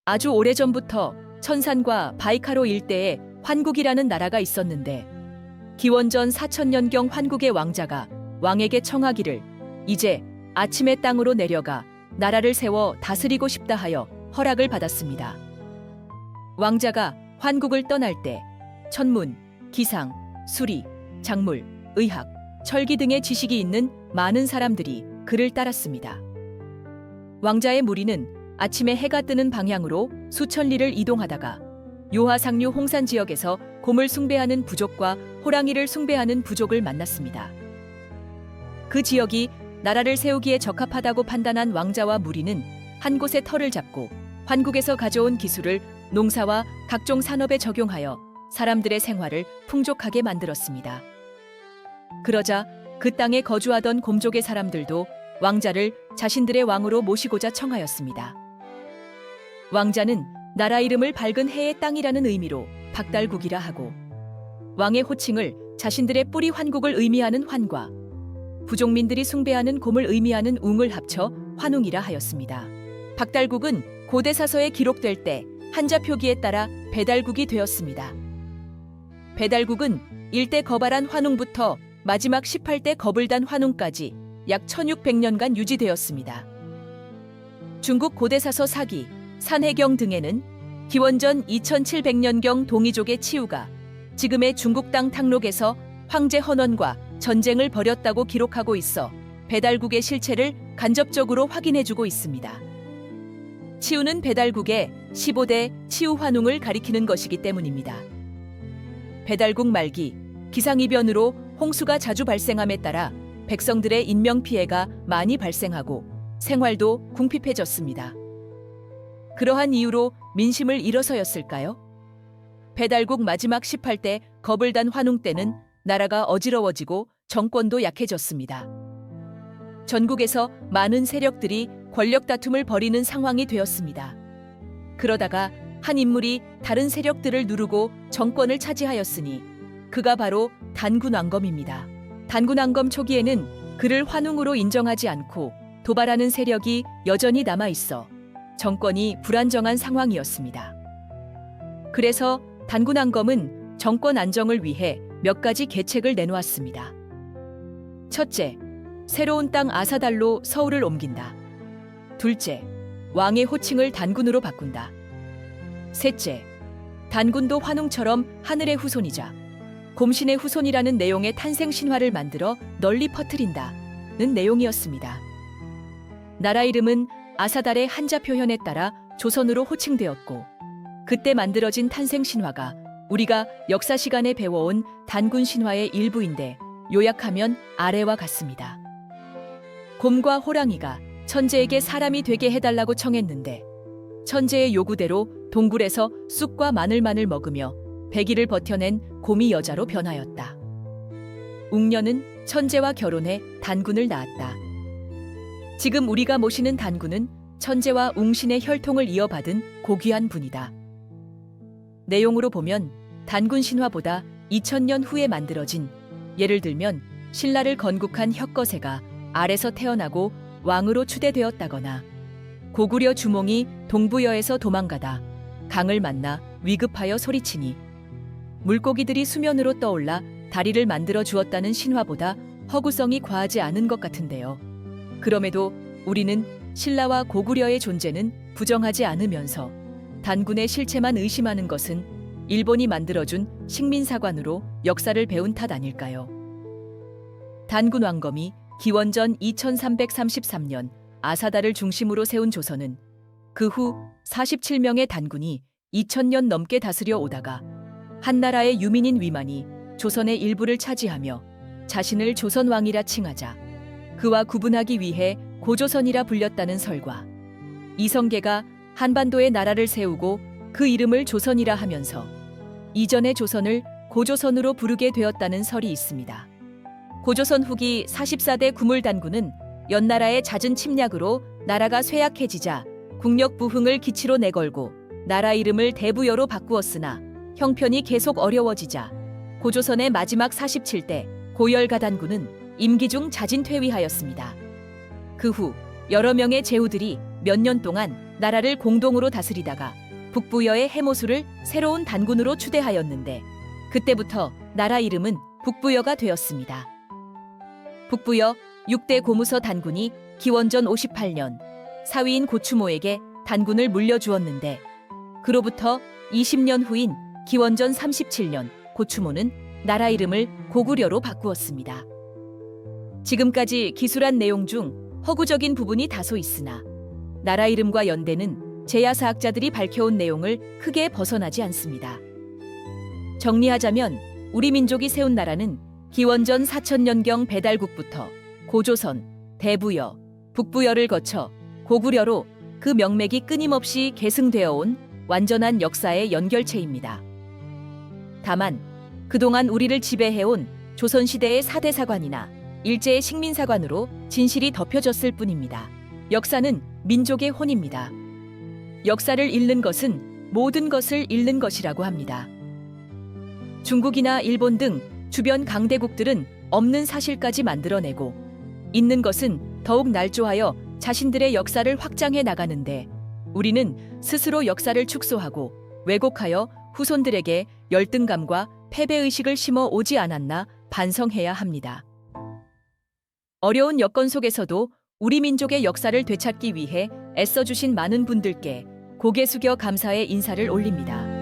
아주 오래전부터 천산과 바이카로 일대에 환국이라는 나라가 있었는데 기원전 4000년경 환국의 왕자가 왕에게 청하기를 이제 아침에 땅으로 내려가 나라를 세워 다스리고 싶다 하여 허락을 받았습니다. 왕자가 환국을 떠날 때 천문, 기상, 수리, 작물, 의학, 철기 등의 지식이 있는 많은 사람들이 그를 따랐습니다. 왕자의 무리는 아침에 해가 뜨는 방향으로 수천 리를 이동하다가 요하상류 홍산 지역에서 곰을 숭배하는 부족과 호랑이를 숭배하는 부족을 만났습니다. 그 지역이 나라를 세우기에 적합하다고 판단한 왕자와 무리는 한 곳에 터를 잡고 환국에서 가져온 기술을 농사와 각종 산업에 적용하여 사람들의 생활을 풍족하게 만들었습니다. 그러자 그 땅에 거주하던 곰족의 사람들도 왕자를 자신들의 왕으로 모시고자 청하였습니다. 왕자는 나라 이름을 밝은 해의 땅이라는 의미로 박달국이라 하고 왕의 호칭을 자신들의 뿌리 환국을 의미하는 환과 부족민들이 숭배하는 곰을 의미하는 웅을 합쳐 환웅이라 하였습니다. 박달국은 고대 사서에 기록될 때 한자 표기에 따라 배달국이 되었습니다. 배달국은 일대 거발한 환웅부터 마지막 18대 거불단 환웅까지 약 1600년간 유지되었습니다. 중국 고대사서 사기, 산해경 등에는 기원전 2700년경 동이족의 치우가 지금의 중국 땅 탕록에서 황제 헌원과 전쟁을 벌였다고 기록하고 있어 배달국의 실체를 간접적으로 확인해주고 있습니다. 치우는 배달국의 15대 치우환웅을 가리키는 것이기 때문입니다. 배달국 말기, 기상이변으로 홍수가 자주 발생함에 따라 백성들의 인명피해가 많이 발생하고 생활도 궁핍해졌습니다. 그러한 이유로 민심을 잃어서였을까요? 배달국 마지막 18대 거불단 환웅 때는 나라가 어지러워지고 정권도 약해졌습니다. 전국에서 많은 세력들이 권력 다툼을 벌이는 상황이 되었습니다. 그러다가 한 인물이 다른 세력들을 누르고 정권을 차지하였으니 그가 바로 단군왕검입니다. 단군왕검 초기에는 그를 환웅으로 인정하지 않고 도발하는 세력이 여전히 남아있어 정권이 불안정한 상황이었습니다. 그래서 단군왕검은 정권 안정을 위해 몇 가지 계책을 내놓았습니다. 첫째, 새로운 땅 아사달로 서울을 옮긴다. 둘째, 왕의 호칭을 단군으로 바꾼다. 셋째, 단군도 환웅처럼 하늘의 후손이자 곰신의 후손이라는 내용의 탄생 신화를 만들어 널리 퍼뜨린다는 내용이었습니다. 나라 이름은 아사달의 한자 표현에 따라 조선으로 호칭되었고 그때 만들어진 탄생 신화가 우리가 역사 시간에 배워온 단군 신화의 일부인데 요약하면 아래와 같습니다. 곰과 호랑이가 천재에게 사람이 되게 해달라고 청했는데 천재의 요구대로 동굴에서 쑥과 마늘만을 먹으며 100일을 버텨낸 곰이 여자로 변하였다. 웅녀는 천재와 결혼해 단군을 낳았다. 지금 우리가 모시는 단군은 천재와 웅신의 혈통을 이어받은 고귀한 분이다. 내용으로 보면 단군 신화보다 2000년 후에 만들어진 예를 들면 신라를 건국한 혁거세가 알에서 태어나고 왕으로 추대되었다거나 고구려 주몽이 동부여에서 도망가다 강을 만나 위급하여 소리치니 물고기들이 수면으로 떠올라 다리를 만들어 주었다는 신화보다 허구성이 과하지 않은 것 같은데요. 그럼에도 우리는 신라와 고구려의 존재는 부정하지 않으면서 단군의 실체만 의심하는 것은 일본이 만들어준 식민사관으로 역사를 배운 탓 아닐까요? 단군 왕검이 기원전 2333년 아사달을 중심으로 세운 조선은 그 후 47명의 단군이 2000년 넘게 다스려 오다가 한나라의 유민인 위만이 조선의 일부를 차지하며 자신을 조선왕이라 칭하자 그와 구분하기 위해 고조선이라 불렸다는 설과 이성계가 한반도에 나라를 세우고 그 이름을 조선이라 하면서 이전의 조선을 고조선으로 부르게 되었다는 설이 있습니다. 고조선 후기 44대 구물단군은 연나라의 잦은 침략으로 나라가 쇠약해지자 국력 부흥을 기치로 내걸고 나라 이름을 대부여로 바꾸었으나 형편이 계속 어려워지자 고조선의 마지막 47대 고열가단군은 임기 중 자진 퇴위하였습니다. 그 후 여러 명의 제후들이 몇 년 동안 나라를 공동으로 다스리다가 북부여의 해모수를 새로운 단군으로 추대하였는데 그때부터 나라 이름은 북부여가 되었습니다. 북부여 6대 고무서 단군이 기원전 58년 사위인 고추모에게 단군을 물려주었는데 그로부터 20년 후인 기원전 37년 고추모는 나라 이름을 고구려로 바꾸었습니다. 지금까지 기술한 내용 중 허구적인 부분이 다소 있으나 나라 이름과 연대는 제야사학자들이 밝혀온 내용을 크게 벗어나지 않습니다. 정리하자면 우리 민족이 세운 나라는 기원전 4000년경 배달국부터 고조선, 대부여, 북부여를 거쳐 고구려로 그 명맥이 끊임없이 계승되어 온 완전한 역사의 연결체입니다. 다만 그동안 우리를 지배해온 조선시대의 사대사관이나 일제의 식민사관으로 진실이 덮여졌을 뿐입니다. 역사는 민족의 혼입니다. 역사를 잃는 것은 모든 것을 잃는 것이라고 합니다. 중국이나 일본 등 주변 강대국들은 없는 사실까지 만들어내고 있는 것은 더욱 날조하여 자신들의 역사를 확장해 나가는데 우리는 스스로 역사를 축소하고 왜곡하여 후손들에게 열등감과 패배의식을 심어 오지 않았나 반성해야 합니다. 어려운 여건 속에서도 우리 민족의 역사를 되찾기 위해 애써주신 많은 분들께 고개 숙여 감사의 인사를 올립니다.